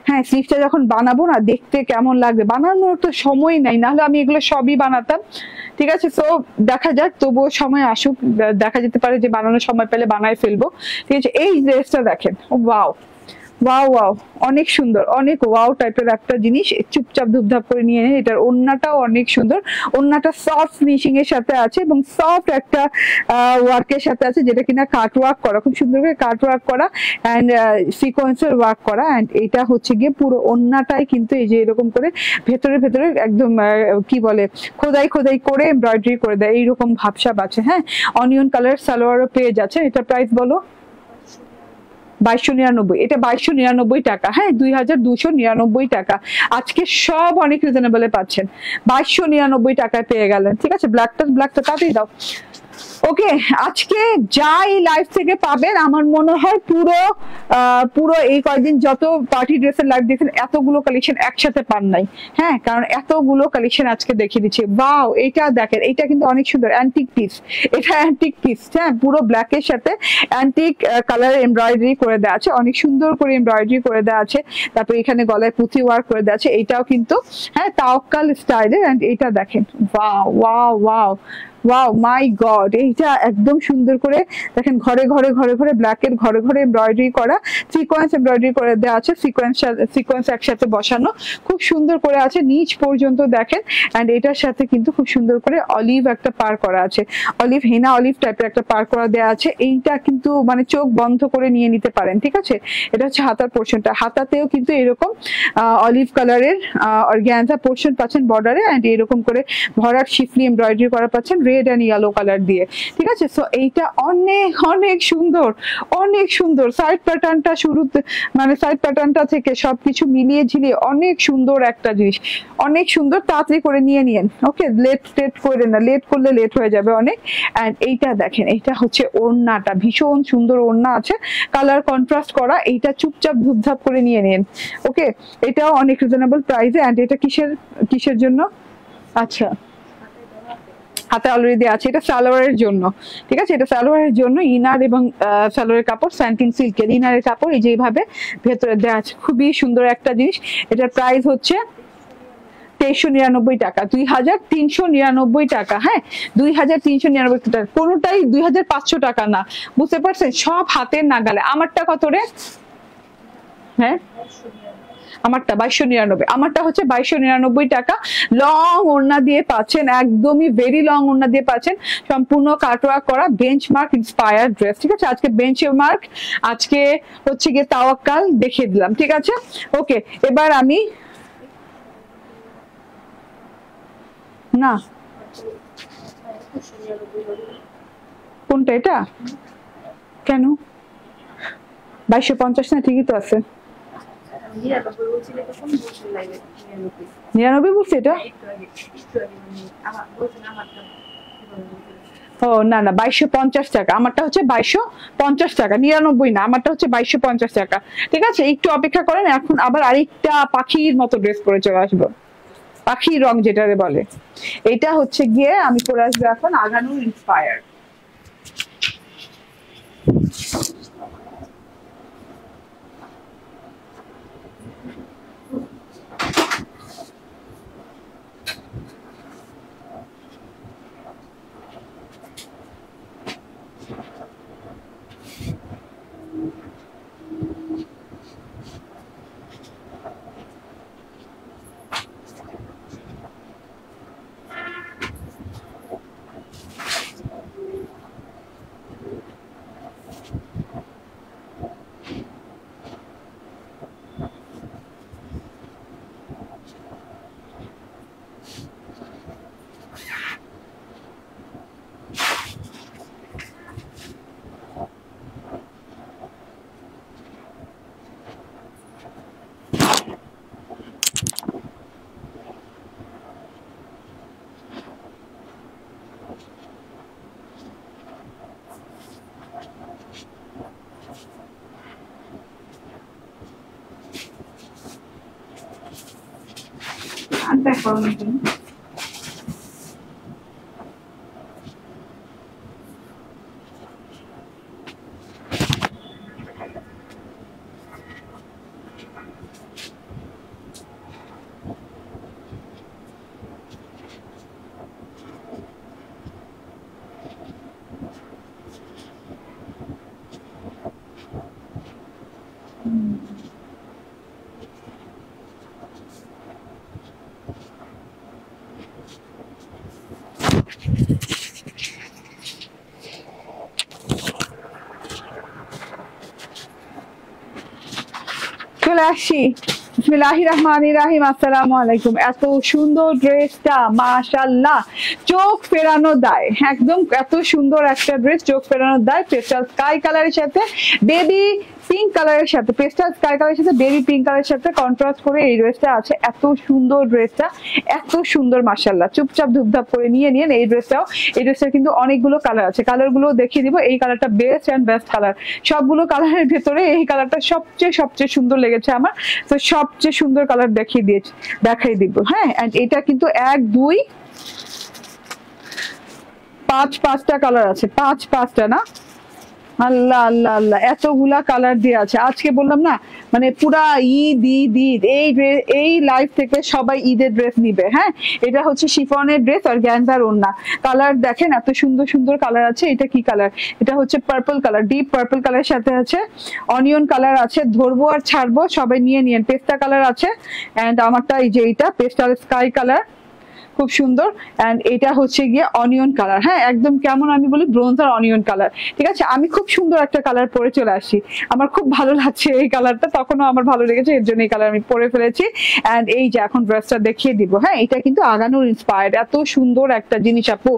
S1: হ্যাঁ, স্লিভটা যখন বানাবো না, দেখতে কেমন লাগবে। বানানোর তো সময় নাই, নাহলে আমি এগুলো সবই বানাতাম, ঠিক আছে। তো দেখা যাক, তবুও সময় আসুক, দেখা যেতে পারে যে বানানোর সময় পেলে বানায় ফেলবো, ঠিক আছে। এই ড্রেসটা দেখেন, ওয়াও ওয়াও ওয়াও, অনেক সুন্দর, অনেক ওয়াও টাইপের একটা জিনিস। চুপচাপ ধুপধাপ করে নিয়ে নেন। এটার ওড়নাটাও অনেক সুন্দর। ওড়নাটা সফট ফিনিশিং এর সাথে আছে এবং সফট একটা ওয়ার্কের সাথে আছে, যেটা কিনা কাট ওয়ার্ক করা, খুব সুন্দর করে কাট ওয়ার্ক করা, অ্যান্ড সিকোয়েন্সের ওয়ার্ক করা। অ্যান্ড এটা হচ্ছে গিয়ে পুরো ওড়নাটাই কিন্তু এই যে এরকম করে ভেতরে ভেতরে একদম কি বলে, খোদাই খোদাই করে এমব্রয়ডারি করে দেয়, এইরকম ভাবসাব আছে, হ্যাঁ। অনিয়ন কালার সালোয়ারও পেয়ে যাচ্ছে। এটা প্রাইস বলো? 2299, এটা 2299 টাকা। হ্যাঁ, 2299 টাকা। আজকে সব অনেক রিজনেবলে পাচ্ছেন, 2299 টাকায় পেয়ে গেলেন। ঠিক আছে, ব্ল্যাকটা তাড়াতাড়ি দাও। ওকে, আজকে যাই লাইভ থেকে পাবেন আমার মনে হয় পুরো এই কয়েকদিন যত পার্টি ড্রেসের লাইভ দেখেন এতগুলো কালেকশন একসাথে পান নাই। হ্যাঁ, কারণ এতগুলো কালেকশন আজকে দেখিয়ে দিচ্ছি। ওয়াও, এটা দেখেন, এটা কিন্তু অনেক সুন্দর অ্যান্টিক পিস। এটা অ্যান্টিক পিস, হ্যাঁ, পুরো ব্ল্যাকের সাথে অ্যান্টিক কালার এমব্রয়ডারি করে দেওয়া আছে, অনেক সুন্দর করে এমব্রয়ডারি করে দেওয়া আছে। তারপর এখানে গলায় পুঁথি ওয়ার্ক করে দেওয়া আছে। এটাও কিন্তু হ্যাঁ তাওয়াক্কাল স্টাইলের। এন্ড এটা দেখেন, ওয়াও ওয়াও ওয়াও ওয়াও মাই গড, এইটা একদম সুন্দর করে দেখেন, ঘরে ঘরে ব্ল্যাকের ঘরে এমব্রয়ডারি করা, সিকোয়েন্স এমব্রয়ডারি করে দেওয়া আছে, সিকোয়েন্স একসাথে বসানো, খুব সুন্দর করে আছে নিচ পর্যন্ত দেখেন। এন্ড এটার সাথে কিন্তু খুব সুন্দর করে অলিভ একটা পার করা আছে, অলিভ হেনা অলিভ টাইপের একটা পার করা দেওয়া আছে। এইটা কিন্তু মানে চোখ বন্ধ করে নিয়ে নিতে পারেন। ঠিক আছে, এটা হচ্ছে হাতার পোর্শনটা। হাতাতেও কিন্তু এরকম অলিভ কালারের অর্গানজা পোর্শন পাচ্ছেন বর্ডারে, এন্ড এরকম করে ভরাট শিফলি এমব্রয়ডারি করা পাচ্ছেন রেড এন্ড ইয়েলো কালার দিয়ে। ঠিক আছে, সো এইটা অনেক সুন্দর, অনেক সুন্দর। সাইড প্যাটার্নটা শুরুতে মানে সাইড প্যাটার্নটা থেকে সবকিছু মিলিয়ে ঝিলিয়ে অনেক সুন্দর একটা জিনিস, অনেক সুন্দর। তাড়াতাড়ি করে নিয়ে নিয়েন। ওকে, লেট করে না, লেট করলে লেট হয়ে যাবে অনেক। এন্ড এইটা দেখেন, এইটা হচ্ছে ওড়নাটা, ভীষণ সুন্দর ওড়না আছে, কালার কন্ট্রাস্ট করা। এইটা চুপচাপ ধুপধাপ করে নিয়ে নিন। ওকে, এটাও অনেক রিজনেবল প্রাইসে। এন্ড এটা কিসের জন্য? আচ্ছা, হাতে অলরেডি আছে, এটা সালোয়ারের জন্য। ঠিক আছে, এটা সালোয়ারের জন্য। ইনার এবং সালোয়ারের কাপড় স্যান্টিন সিল্কের ইনারের কাপড় এই যেভাবে ভেতরে দেওয়া আছে, খুবই সুন্দর একটা জিনিস। এটার প্রাইস হচ্ছে 2399 টাকা, 2399 টাকা। হ্যাঁ, 2399 টাকা, কোনোটাই 2500 টাকা না, বুঝতে পারছেন? সব হাতের নাগালে। আমারটা কত রে? হ্যাঁ, আমারটা 2299, আমারটা হচ্ছে 2299 টাকা। লং ওড়না দিয়ে পাচ্ছেন, একদমই ভেরি লং ওড়না দিয়ে পাচ্ছেন, সম্পূর্ণ কাটওয়ার্ক করা বেঞ্চমার্ক ইন্সপায়ার্ড ড্রেস। ঠিক আছে, আজকে বেঞ্চমার্ক, আজকে হচ্ছে গিয়ে তাওয়াক্কাল দেখিয়ে দিলাম। ঠিক আছে, ওকে, এবার আমি না কোনটা, এটা কেন 2250 না? ঠিকই তো আছে, 99 বলছি এটা। ও না 2250 টাকা, আমারটা হচ্ছে 2250 টাকা, 99 না, আমারটা হচ্ছে 2250 টাকা। ঠিক আছে, একটু অপেক্ষা করেন, এখন আবার আরেকটা পাখির মতো ড্রেস পরে চলে আসবো, পাখির রং যেটারে বলে। এটা হচ্ছে গিয়ে আমি পরে আসবো এখন আগানুর ইন্সপায়ার। চলে আসছি। বিসমিল্লাহির রহমানির রহিম। আসসালামু আলাইকুম। এত সুন্দর ড্রেসটা, মাশাআল্লাহ, চোখ ফেরানো দায়, একদম এত সুন্দর একটা ড্রেস, চোখ ফেরানো দায়। পেস্টাল স্কাই কালারের সাথে বেবি পিঙ্ক কালারের সাথে, পেস্টাল স্কাই কালারের সাথে বেবি পিঙ্ক কালারের সাথে কন্ট্রাস্ট করে এই ড্রেসটা আছে। এত সুন্দর ড্রেসটা, এত সুন্দর মাশাআল্লাহ। চুপচাপ ধুপধাপ করে নিয়ে নিন এই ড্রেসটাও। এই ড্রেসটার কিন্তু অনেকগুলো কালার আছে, কালারগুলো দেখিয়ে দিব। এই কালারটা বেস্ট অ্যান্ড বেস্ট কালার। সবগুলো কালারের ভেতরে এই কালারটা সবচেয়ে সুন্দর লেগেছে আমার, তো সবচেয়ে সুন্দর কালার দেখাই দিব। হ্যাঁ, এন্ড এটা কিন্তু 1 2 5টা কালার আছে, 5টা না, আল্লাহ আল্লাহ আল্লাহ, এতগুলা কালার দিয়ে আছে। আজকে বললাম না, মানে পুরা ঈদ ঈদ ঈদ, এই লাইফ থেকে সবাই ঈদের ড্রেস নিবে। হ্যাঁ, এটা হচ্ছে শিফনের ড্রেস আর গ্যান্ডার ওড়না। কালার দেখেন, এত সুন্দর সুন্দর কালার আছে। এটা কি কালার? এটা হচ্ছে purple colour, deep purple colour সাথে আছে অনিয়ন কালার আছে। ধরবো আর ছাড়বো, সবাই নিয়ে নিন। পেস্তা কালার আছে, এন্ড আমারটা এই যে এইটা পেস্টাল স্কাই কালার, খুব সুন্দর। এন্ড এটা হচ্ছে গিয়ে অনিয়ন কালার। হ্যাঁ, একদম কেমন আমি বলি, ব্রোঞ্জ আর অনিয়ন কালার। ঠিক আছে, আমি খুব সুন্দর একটা কালার পরে চলে আসি, আমার খুব ভালো লাগছে এই কালারটা, তখনও আমার ভালো লেগেছে, এর জন্য এই কালার আমি পরে ফেলেছি। এন্ড এই যে এখন ড্রেসটা দেখিয়ে দিব। হ্যাঁ, এটা কিন্তু আগানোর ইন্সপায়ার্ড, এত সুন্দর একটা জিনিস আপু।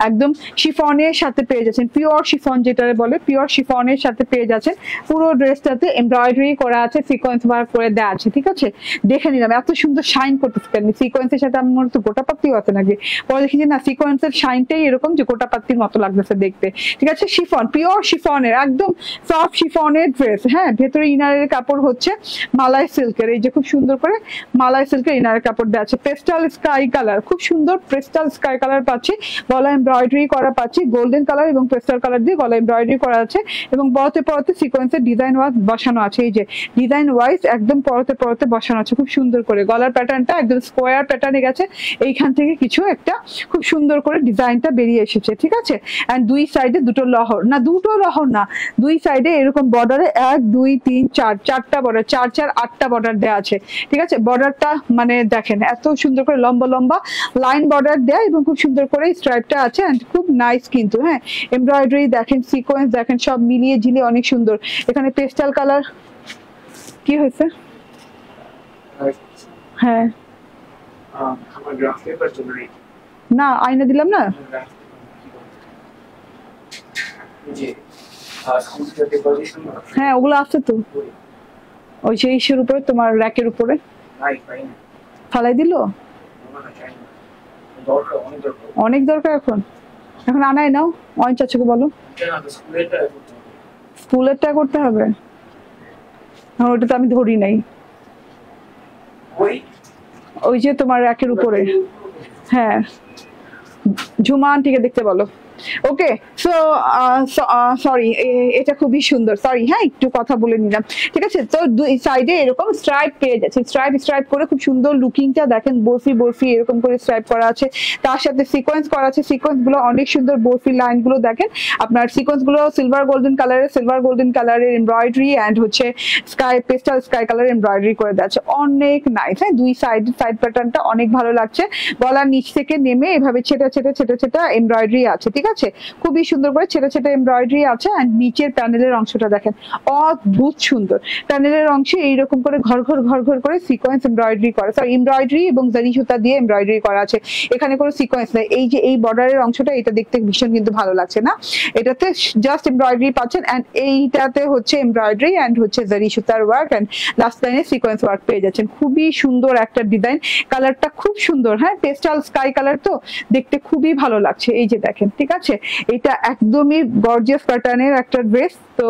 S1: একদম শিফনের সাথে পেয়ে যাচ্ছেন, পিওর শিফন যেটা বলে, পিওর শিফনের সাথে পেয়ে যাচ্ছেন। পুরো ড্রেসটাতে এমব্রয়ডারি করা আছে, সিকোয়েন্স ওয়ার্ক করে দেওয়া আছে। ঠিক আছে, দেখে নিলাম এত সুন্দর শাইন করতেছে। সিকোয়েন্সের সাথে আমার মনে তো গোটা পাত্তি আছে নাকি, পরে দেখি যে না, সিকোয়েন্সের শাইনটাই এরকম যে গোটা পাত্তির মতো লাগতেছে দেখতে। ঠিক আছে, শিফন, পিওর শিফনের, একদম সফট শিফনের ড্রেস। হ্যাঁ, ভেতরে ইনারের কাপড় হচ্ছে মালাই সিল্কের, এই যে খুব সুন্দর করে মালাই সিল্কের ইনারের কাপড় দেওয়া আছে। পেস্টাল স্কাই কালার, খুব সুন্দর পেস্টাল স্কাই কালার পাচ্ছি, গলা এমব্রয়ডারি করা পাচ্ছি, গোল্ডেন কালার এবং পেস্টাল কালার দিয়ে গলা এমব্রয়ডারি করা আছে, এবং পরতে পরতে সিকোয়েন্সের ডিজাইন ওয়াইজ বসানো আছে। এই যে ডিজাইন ওয়াইজ একদম পরতে পরতে বসানো আছে খুব সুন্দর করে। গলার প্যাটার্নটা একদম স্কোয়ার প্যাটার্নে গেছে, এইখান থেকে কিছু একটা খুব সুন্দর করে ডিজাইনটা বেরিয়ে এসেছে। ঠিক আছে, এন্ড দুই সাইডে দুটো লহর না, দুই সাইডে এরকম বর্ডারে 1 2 3 4 4টা বর্ডার, 4 4 8টা বর্ডার দেওয়া আছে। ঠিক আছে, বর্ডারটা মানে দেখেন এত সুন্দর করে লম্বা লম্বা লাইন বর্ডার দেয়া, এবং খুব সুন্দর করে স্ট্রাইপটা আছে, এন্ড খুব নাইস কিন্তু। হ্যাঁ, এমব্রয়ডারি দেখেন, সিকোয়েন্স দেখেন, সব মিলিয়ে ঝিলিয়ে অনেক সুন্দর। এখানে পেস্টাল কালার কি হয়েছে? হ্যাঁ, না আয়না দিলাম না, হ্যাঁ ওগুলো আছে তো, ওই যে ইসের উপরে, তোমার র্যাকের উপরে ফালাই দিল। অনেক দরকার এখন, এখন আনাই নাও। অনেক চাচুকে বলো স্কুলেরটা করতে হবে, ওটা তো আমি ধরি নাই। ওই যে তোমার র্যাকের উপরে, হ্যাঁ ঝুমা আন্টিকে দেখতে বলো। ওকে, সো সরি, এটা খুবই সুন্দর, সরি। হ্যাঁ, একটু কথা বলে নিলাম। ঠিক আছে, তো দুই সাইডে এরকম স্ট্রাইপ পেয়ে যাচ্ছে, স্ট্রাইপ করে খুব সুন্দর লুকিংটা দেখেন, বরফি এরকম করে স্ট্রাইপ করা আছে, তার সাথে সিকোয়েন্স করা আছে। সিকোয়েন্স গুলো অনেক সুন্দর, বরফি লাইন গুলো দেখেন। আপনার সিকোয়েন্স গুলো সিলভার গোল্ডেন কালারের এমব্রয়ডারি, এন্ড হচ্ছে পেস্টাল স্কাই কালারের এমব্রয়ডারি করে দেওয়া আছে, অনেক নাইস। হ্যাঁ, দুই সাইড প্যাটার্নটা অনেক ভালো লাগছে। গলার নিচ থেকে নেমে এভাবে ছেটা এমব্রয়ডারি আছে। ঠিক আছে, খুবই সুন্দর করে ছেটা এমব্রয়ডারি আছে, এন্ড নিচের প্যানেলের অংশটা দেখেন অদ্ভুত সুন্দর। প্যানেলের অংশে এইরকম করে ঘর ঘর করে সিকোয়েন্স এমব্রয়ডারি করা, সরি এমব্রয়ডারি এবং জারি সুতা দিয়ে এমব্রয়ডারি করা আছে। এখানে কোনো সিকোয়েন্স নেই। এই যে এই বর্ডারের অংশটা, এটা দেখতে ভীষণ কিন্তু ভালো লাগছে না, এটাতে জাস্ট এমব্রয়ডারি পাচ্ছেন, এন্ড এইটাতে হচ্ছে এমব্রয়ডারি এন্ড হচ্ছে জারি সুতার ওয়ার্ক, এন্ড লাস্ট লাইনে সিকোয়েন্স ওয়ার্ক পেয়ে যাচ্ছেন। খুবই সুন্দর একটা ডিজাইন, কালারটা খুব সুন্দর। হ্যাঁ, পেস্টাল স্কাই কালার তো দেখতে খুবই ভালো লাগছে। এই যে দেখেন, ঠিক আছে, এটা একদমই গর্জিয়াস প্যাটার্নের একটা ড্রেস। তো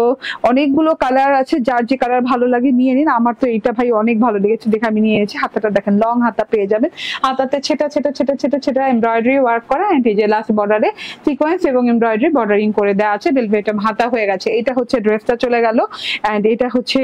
S1: অনেকগুলো কালার আছে, যার যে কালার ভালো লাগে নিয়ে নিন। আমার তো এইটা ভাই অনেক ভালো লেগেছে দেখে আমি নিয়ে নিয়েছি। হাতাটা দেখেন, লং হাতা পেয়ে যাবেন, হাতাতে ছেটা এমব্রয়ডারি ওয়ার্ক করা, এন্ড এই যে লাস্ট বর্ডারে সিকোয়েন্স এবং এমব্রয়ডারি বর্ডারিং করে দেওয়া আছে। ভেলভেট হাতা হয়ে গেছে। এটা হচ্ছে ড্রেসটা চলে গেল, এন্ড এটা হচ্ছে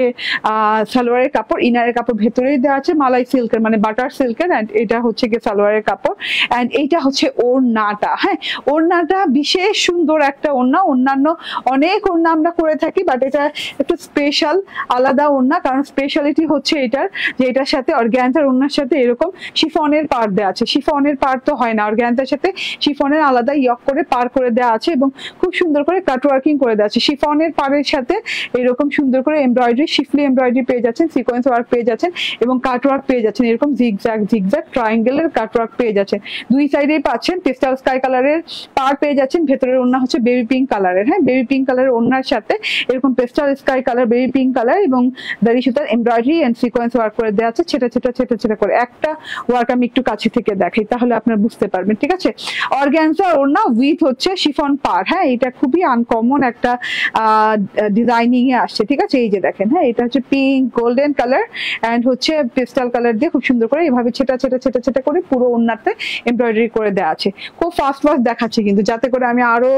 S1: সালোয়ারের কাপড়, ইনারের কাপড় ভেতরেই দেওয়া আছে মালাই সিল্কের, মানে বাটার সিল্কের, এন্ড এটা হচ্ছে গিয়ে সালোয়ারের কাপড়, এন্ড এইটা হচ্ছে ওড়নাটা। হ্যাঁ, ওড়নাটা বিশেষ সুন্দর একটা ওড়না। অন্যান্য অনেক ওড়না আমরা করে থাকি, বাট এটা একটু স্পেশাল, আলাদা ওড়না। কারণ স্পেশালিটি হচ্ছে এটার যে এটার সাথে অর্গানজার ওড়নার সাথে এরকম শিফনের পাড় দেওয়া আছে। শিফনের পাড় তো হয় না, অর্গানজার সাথে শিফনের আলাদা ইয়ক করে পার করে দেওয়া আছে এবং খুব সুন্দর করে কাট ওয়ার্কিং করে দেওয়া আছে। শিফনের পাড়ের সাথে এরকম সুন্দর করে এমব্রয়ডারি, শিফলি এমব্রয়ডারি পেয়ে যাচ্ছেন, সিকোয়েন্স ওয়ার্ক পেয়ে যাচ্ছেন এবং কাট ওয়ার্ক পেয়ে যাচ্ছেন। এরকম জিগজ্যাগ জিগজ্যাগ ট্রায়াঙ্গেলের কাট ওয়ার্ক পেয়ে যাচ্ছেন। দুই সাইডেই পাচ্ছেন পেস্টাল স্কাই কালারের পাড় পেয়ে যাচ্ছেন। ভেতরের ওড়না হচ্ছে বেবি পিঙ্ক কালারের। হ্যাঁ, বেবি পিঙ্ক কালারের ওড়নার সাথে এরকম pastel sky colour, baby pink colour এবং দাড়ি সুতার এমব্রয়ডারি এন্ড সিকোয়েন্স ওয়ার্ক করে দেওয়া আছে। ছেটা ছেটা ছেটা ছেটা করে একটা ওয়ার্ক আমি একটু কাছে থেকে দেখাই, তাহলে আপনারা বুঝতে পারবেন। ঠিক আছে, অর্গানজা ওড়না উইথ হচ্ছে শিফন পাড়। হ্যাঁ, এটা খুবই আনকমন একটা ডিজাইনিং এ আসছে। ঠিক আছে, এই যে দেখেন, হ্যাঁ এটা হচ্ছে পিঙ্ক গোল্ডেন কালার এন্ড হচ্ছে পেস্টাল কালার দিয়ে খুব সুন্দর করে এভাবে ছেটা ছেটা ছেটা ছেটা করে পুরো ওড়নাতে এমব্রয়ডারি করে দেওয়া আছে। খুব ফাস্ট ফাস্ট দেখাচ্ছে কিন্তু, যাতে করে আমি আরো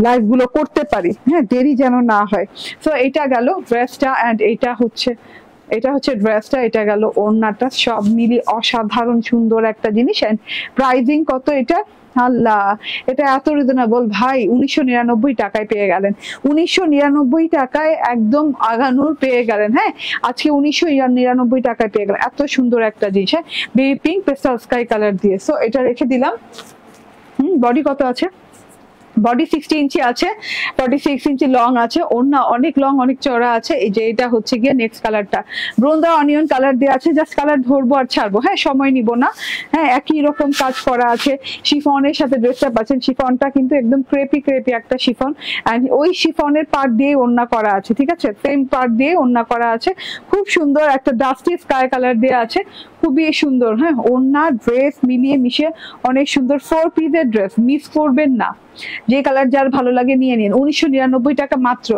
S1: লাইভ গুলো করতে পারি, হ্যাঁ দেরি যেন না হয়। সো এটা গেল ড্রেসটা এন্ড এটা হচ্ছে ড্রেসটা, এটা গেল ওড়নাটা। সব মিলিয়ে অসাধারণ সুন্দর একটা জিনিস। এন্ড প্রাইজিং কত এটা? আল্লাহ, এটা এত রিজনেবল ভাই, 1999 টাকায় পেয়ে গেলেন। 1999 টাকায় একদম আগানুর পেয়ে গেলেন। হ্যাঁ, আজকে 1999 টাকায় পেয়ে গেলেন এত সুন্দর একটা জিনিস। হ্যাঁ, baby pink pastel sky colour দিয়ে। সো এটা রেখে দিলাম। বডি কত আছে? বডি 60 ইঞ্চি আছে, 46 ইঞ্চি লং আছে। ওড়না অনেক লং, অনেক চড়া আছে। এই যে এটা হচ্ছে গিয়ে নেক্সট কালারটা, ব্রোঞ্জা অনিয়ন কালার দেওয়া আছে। জাস্ট কালার ধরবো আর ছাড়বো, হ্যাঁ সময় নিব না। হ্যাঁ, একই রকম কাজ করা আছে। শিফনের সাথে ড্রেসটা পাচ্ছেন। শিফনটা কিন্তু একদম ক্রেপি ক্রেপি একটা শিফন, এন্ড ওই শিফনের পার্ট দিয়ে ওড়না করা আছে। ঠিক আছে, সেম পার্ট দিয়ে ওড়না করা আছে। খুব সুন্দর একটা ডাস্টি স্কাই কালার দেওয়া আছে, খুবই সুন্দর। হ্যাঁ, ওড়না ড্রেস মিলিয়ে মিশিয়ে অনেক সুন্দর। 4 পিসের ড্রেস, মিস করবেন না। যে কালার যার ভালো লাগে নিয়ে নিন। 1999 টাকা মাত্র।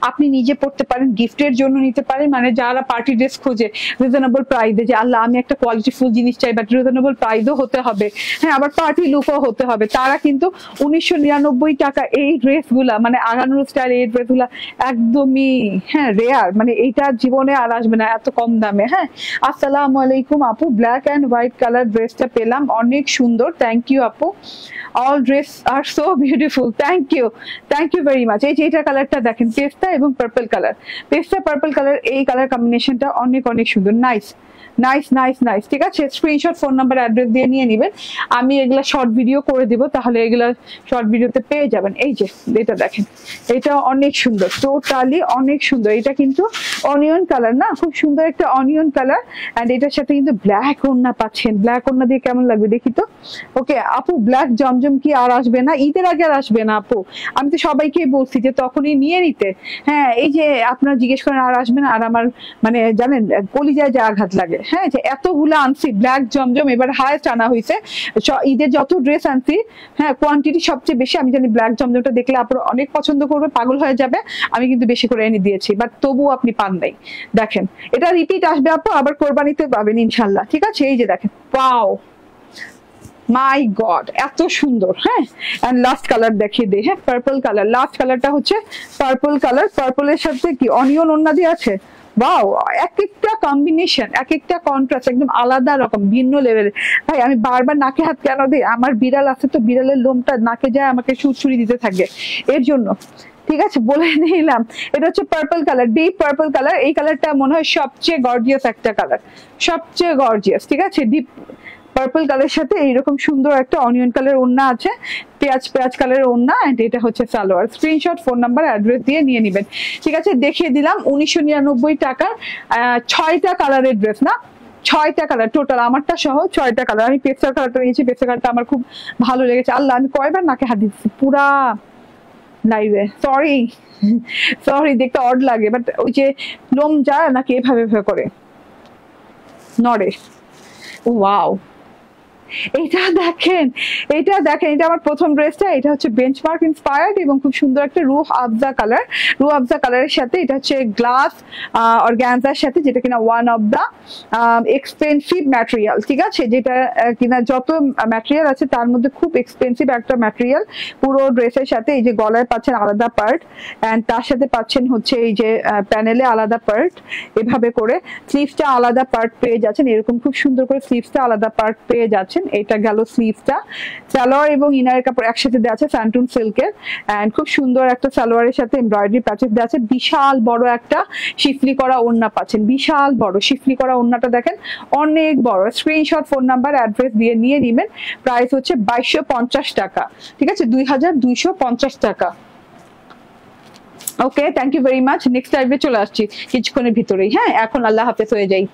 S1: আপনি নিজে পড়তে পারেন, গিফটের জন্য নিতে পারেন। মানে যারা পার্টি ড্রেস খোঁজে রিজনেবল প্রাইসে, যে আল্লাহ আমি একটা কোয়ালিটিফুল জিনিস চাই, বাট রিজনেবল প্রাইসও হতে হবে, হ্যাঁ আবার পার্টি লুকও হতে হবে, তারা কিন্তু 1999 টাকা এই ড্রেসগুলা, মানে আগানোর স্টাইল এই ড্রেসগুলা একদমই হ্যাঁ রেয়ার। মানে এইটা জীবনে আর আসবে না এত কম দামে। হ্যাঁ, আসসালামু আলাইকুম আপু, ব্ল্যাক এন্ড হোয়াইট কালার ড্রেসটা পেলাম, অনেক সুন্দর। থ্যাংক ইউ আপু, অল ড্রেস আর so beautiful. Thank you very much. এই যে এটা কালারটা দেখেন, পেস্তা এবং পার্পল কালার, পেস্তা পার্পল কালার, এই কালার কম্বিনেশনটা অনেক অনেক সুন্দর। Nice nice nice nice. ঠিক আছে, স্ক্রিনশট, ফোন নাম্বার, অ্যাড্রেস দিয়ে নিয়ে নেবেন। আমি এগুলা শর্ট ভিডিও করে দিব, তাহলে এগুলা শর্ট ভিডিওতে পেয়ে যাবেন। এই যে এটা দেখেন, এটা অনেক সুন্দর, টোটালি অনেক সুন্দর। এটা কিন্তু অনিয়ন কালার না, খুব সুন্দর একটা অনিয়ন কালার। এন্ড এটার সাথে কিন্তু ব্ল্যাক ওড়না পাচ্ছেন। ব্ল্যাক ওড়না দিয়ে কেমন লাগবে দেখি তো। ওকে আপু, ব্ল্যাক জমজম কি আর আসবে না? ঈদের আগে আর আসবে না আপু? আমি তো সবাইকেই বলছি যে তখনই নিয়ে নিতে। হ্যাঁ, এই যে আপনারা জিজ্ঞেস করেন আর আসবে না, আর আমার মানে জানেন কলিজায় যে আঘাত লাগে। হ্যাঁ, যে এতগুলো আনছি ব্ল্যাক জমজম, এবার হায়েস্ট আনা হয়েছে ঈদের যত ড্রেস আনছি। হ্যাঁ, কোয়ান্টিটি সবচেয়ে বেশি। আমি জানি ব্ল্যাক জমজমটা দেখলে আপনারা অনেক পছন্দ করবে, পাগল হয়ে যাবে। আমি কিন্তু বেশি করে এনে দিয়েছি, বাট তবুও আপনি পান নাই। দেখেন, এটা রিপিট আসবে আপু, আবার কোরবানিতে পাবেন ইনশাল্লাহ। ঠিক আছে, এই যে দেখেন, ওয়াও মাই গড, এত সুন্দর। হ্যাঁ, এন্ড লাস্ট কালার দেখিয়ে দিই। হ্যাঁ, পার্পল কালার, লাস্ট কালারটা হচ্ছে পার্পল কালার। পার্পলের সাথে কি অনিয়ন ওড়না দিয়ে আছে। ওয়াও, এক একটা কম্বিনেশন, এক একটা কন্ট্রাস্ট একদম আলাদা রকম, ভিন্ন লেভেলের। ভাই আমি বারবার নাকে হাত কেন দিই? আমার বিড়াল আছে তো, বিড়ালের লোমটা নাকে যায়, আমাকে সুড়সুড়ি দিতে থাকে এর জন্য। ঠিক আছে, বলে নিলাম। এটা হচ্ছে purple colour, deep purple colour. এই কালারটা মনে হয় সবচেয়ে গর্জিয়াস একটা কালার, সবচেয়ে গর্জিয়াস। ঠিক আছে, ডিপ পার্পল কালারের সাথে এইরকম সুন্দর একটা অনিয়ন কালার ওড়না আছে, পেঁয়াজ পেঁয়াজ কালারের ওড়না। এন্ড এটা হচ্ছে salwar. Screenshot, phone number, address দিয়ে নিয়ে নেবেন। ঠিক আছে, দেখিয়ে দিলাম 1999 টাকার 6টা কালারের ড্রেস না, 6টা কালার টোটাল, আমারটা সহ 6টা কালার। আমি পেস্টার কালারটা নিয়েছি, পেস্টার কালারটা আমার খুব ভালো লেগেছে। আল্লাহ, আমি কয়বার নাকে হাত দিচ্ছি পুরা লাইভে, সরি দেখতে অড লাগে, বাট ওই যে লোম যায় নাকি এভাবে করে নড়ে। ওয়াও, এটা দেখেন, এটা দেখেন, এটা আমার প্রথম ড্রেসটা। এটা হচ্ছে বেঞ্চমার্ক ইন্সপায়ার্ড এবং খুব সুন্দর একটা রুহ আফজা কালার। রুহ আফজা কালারের সাথে এটা হচ্ছে গ্লাস অর্গানজার সাথে, যেটা কিনা one of the expensive material. ঠিক আছে, যেটা কিনা যত ম্যাটেরিয়াল আছে তার মধ্যে খুব এক্সপেন্সিভ একটা ম্যাটেরিয়াল। পুরো ড্রেসের সাথে এই যে গলায় পাচ্ছেন আলাদা পার্ট, অ্যান্ড তার সাথে পাচ্ছেন হচ্ছে এই যে প্যানেলে আলাদা পার্ট, এভাবে করে স্লিভসটা আলাদা পার্ট পেয়ে যাচ্ছেন। এরকম খুব সুন্দর করে স্লিভসটা আলাদা পার্ট পেয়ে যাচ্ছে। পাচ্ছেন। এটা গেল স্লিভসটা, সালোয়ার এবং ইনারের কাপড় একসাথে দেওয়া আছে ফ্যান্টুন সিল্কের, এন্ড খুব সুন্দর একটা সালোয়ারের সাথে এমব্রয়ডারি প্যাচেস দেওয়া আছে। বিশাল বড় একটা শিফলি করা ওড়না পাচ্ছেন, বিশাল বড় শিফলি করা ওড়নাটা দেখেন অনেক বড়। স্ক্রিনশট, ফোন নাম্বার, অ্যাড্রেস দিয়ে নিয়ে নেবেন। প্রাইস হচ্ছে 2250 টাকা, ঠিক আছে, 2250 টাকা। Okay, thank you very much. Next লাইভে চলে আসছি কিছুক্ষণের ভিতরেই। হ্যাঁ, এখন আল্লাহ হাফেজ হয়ে যাই।